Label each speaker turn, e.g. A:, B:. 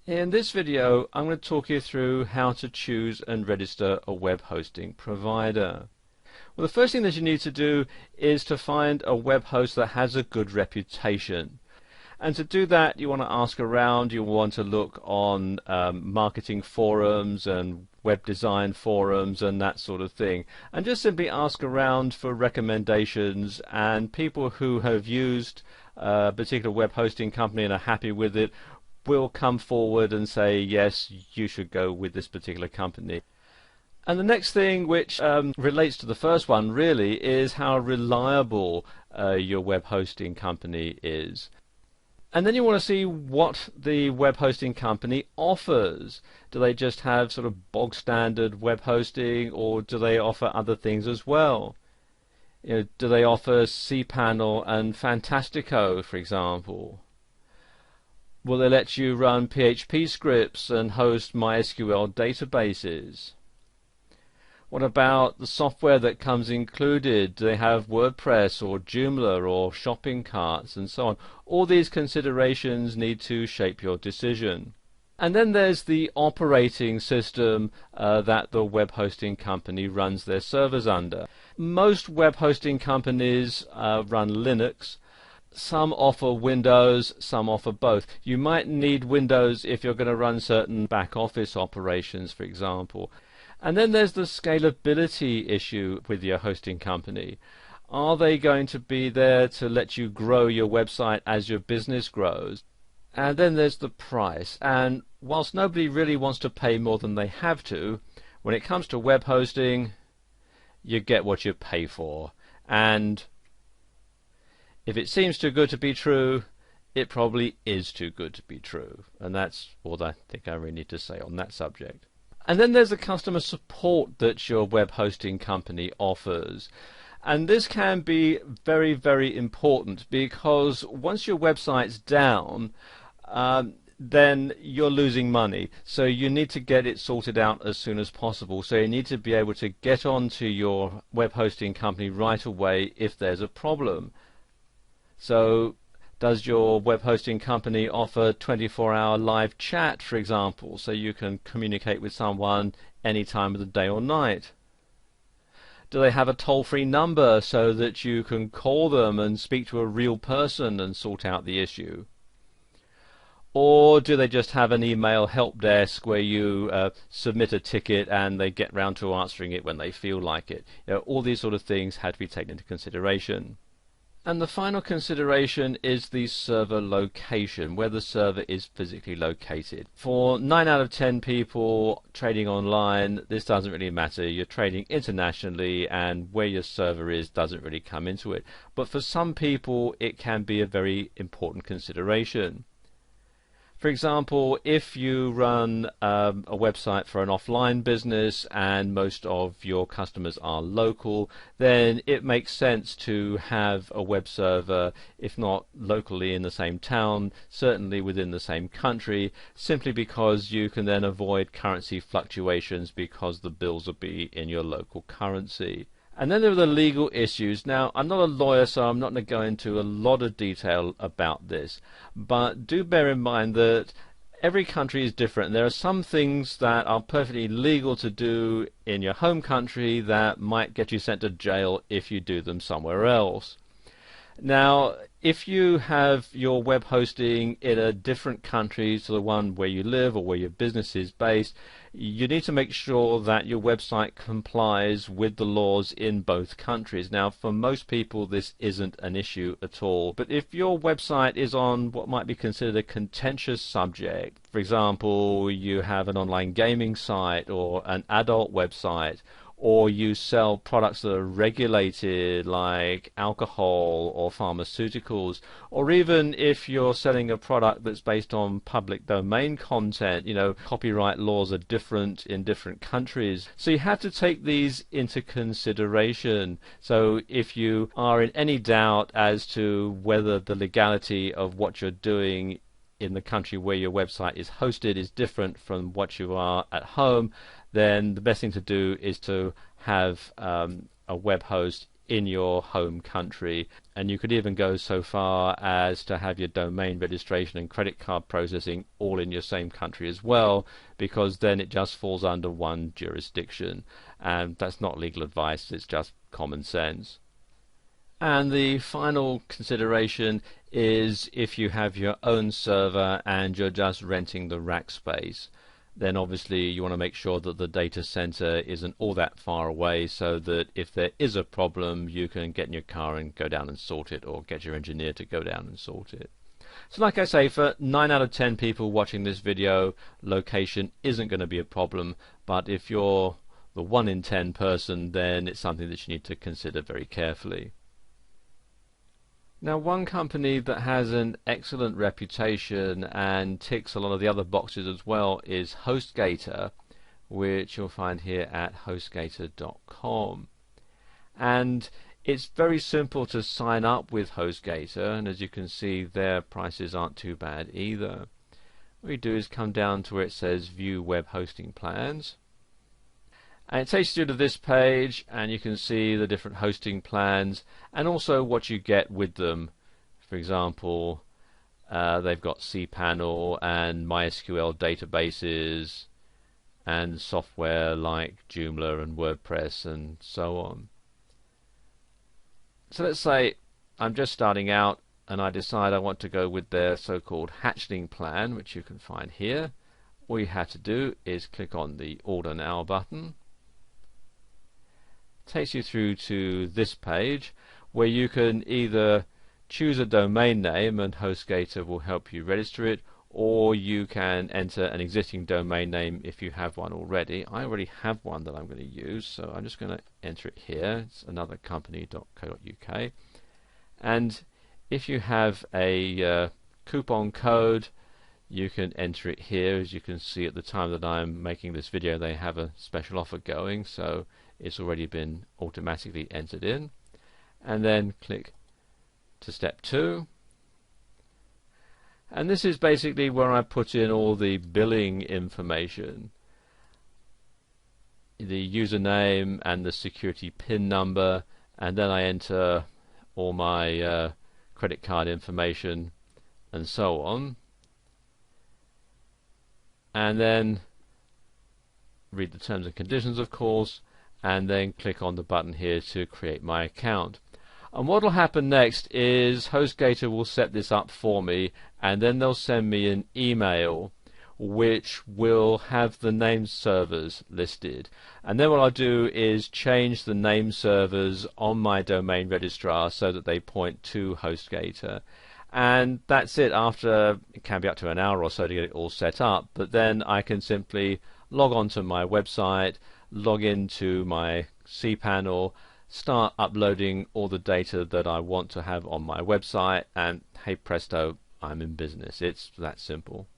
A: In this video, I'm going to talk you through how to choose and register a web hosting provider. Well, the first thing that you need to do is to find a web host that has a good reputation. And to do that, you want to ask around, you want to look on marketing forums and web design forums and that sort of thing. And just simply ask around for recommendations, and people who have used a particular web hosting company and are happy with it will come forward and say, yes, you should go with this particular company. And the next thing, which relates to the first one really, is how reliable your web hosting company is. And then you want to see what the web hosting company offers. Do they just have sort of bog standard web hosting, or do they offer other things as well? Do they offer cPanel and Fantastico, for example? Will they let you run PHP scripts and host MySQL databases? What about the software that comes included? Do they have WordPress or Joomla or shopping carts and so on? All these considerations need to shape your decision. And then there's the operating system that the web hosting company runs their servers under. Most web hosting companies run Linux. Some offer Windows, some offer both. You might need Windows if you're going to run certain back office operations, for example. And then there's the scalability issue with your hosting company. Are they going to be there to let you grow your website as your business grows? And then there's the price. And whilst nobody really wants to pay more than they have to, when it comes to web hosting, you get what you pay for. And if it seems too good to be true, it probably is too good to be true. And that's all I think I really need to say on that subject. And then there's the customer support that your web hosting company offers. And this can be very, very important, because once your website's down, then you're losing money. So you need to get it sorted out as soon as possible. So you need to be able to get onto your web hosting company right away if there's a problem. So does your web hosting company offer 24-hour live chat, for example, so you can communicate with someone any time of the day or night? Do they have a toll-free number so that you can call them and speak to a real person and sort out the issue? Or do they just have an email help desk where you submit a ticket and they get round to answering it when they feel like it? All these sort of things have to be taken into consideration. And the final consideration is the server location, where the server is physically located. For 9 out of 10 people trading online, this doesn't really matter. You're trading internationally, and where your server is doesn't really come into it. But for some people, it can be a very important consideration. For example, if you run a website for an offline business and most of your customers are local, then it makes sense to have a web server, if not locally in the same town, certainly within the same country, simply because you can then avoid currency fluctuations because the bills will be in your local currency. And then there are the legal issues. Now, I'm not a lawyer, so I'm not going to go into a lot of detail about this. But do bear in mind that every country is different. There are some things that are perfectly legal to do in your home country that might get you sent to jail if you do them somewhere else. Now, if you have your web hosting in a different country to the one where you live or where your business is based, you need to make sure that your website complies with the laws in both countries. Now, for most people, this isn't an issue at all. But if your website is on what might be considered a contentious subject, for example, you have an online gaming site or an adult website, or you sell products that are regulated like alcohol or pharmaceuticals, or even if you're selling a product that's based on public domain content, copyright laws are different in different countries. So you have to take these into consideration. So if you are in any doubt as to whether the legality of what you're doing in the country where your website is hosted is different from what you are at home, then the best thing to do is to have a web host in your home country, and you could even go so far as to have your domain registration and credit card processing all in your same country as well, because then it just falls under one jurisdiction, and that's not legal advice, it's just common sense. And the final consideration is if you have your own server and you're just renting the rack space, then obviously you want to make sure that the data center isn't all that far away, so that if there is a problem you can get in your car and go down and sort it, or get your engineer to go down and sort it. So like I say, for 9 out of 10 people watching this video, location isn't going to be a problem, but if you're the 1 in 10 person, then it's something that you need to consider very carefully. Now, one company that has an excellent reputation and ticks a lot of the other boxes as well is HostGator, which you'll find here at hostgator.com. And it's very simple to sign up with HostGator, and as you can see, their prices aren't too bad either. What you do is come down to where it says View Web Hosting Plans. And it takes you to this page, and you can see the different hosting plans and also what you get with them. For example, they've got cPanel and MySQL databases and software like Joomla and Wordpress and so on. So let's say I'm just starting out and I decide I want to go with their so-called hatchling plan, which you can find here. All you have to do is click on the Order Now button. Takes you through to this page where you can either choose a domain name and HostGator will help you register it, or you can enter an existing domain name if you have one already. I already have one that I'm going to use, so I'm just going to enter it here. It's anothercompany.co.uk, and if you have a coupon code, you can enter it here. As you can see, at the time that I'm making this video, they have a special offer going, so it's already been automatically entered in. And then click to step 2. And this is basically where I put in all the billing information, the username and the security PIN number, and then I enter all my credit card information and so on. And then read the terms and conditions, of course, and then click on the button here to create my account. And what will happen next is HostGator will set this up for me, and then they'll send me an email which will have the name servers listed. And then what I'll do is change the name servers on my domain registrar so that they point to HostGator. And that's it. After, it can be up to an hour or so to get it all set up, but then I can simply log on to my website, log into my cPanel, start uploading all the data that I want to have on my website, and hey presto, I'm in business. It's that simple.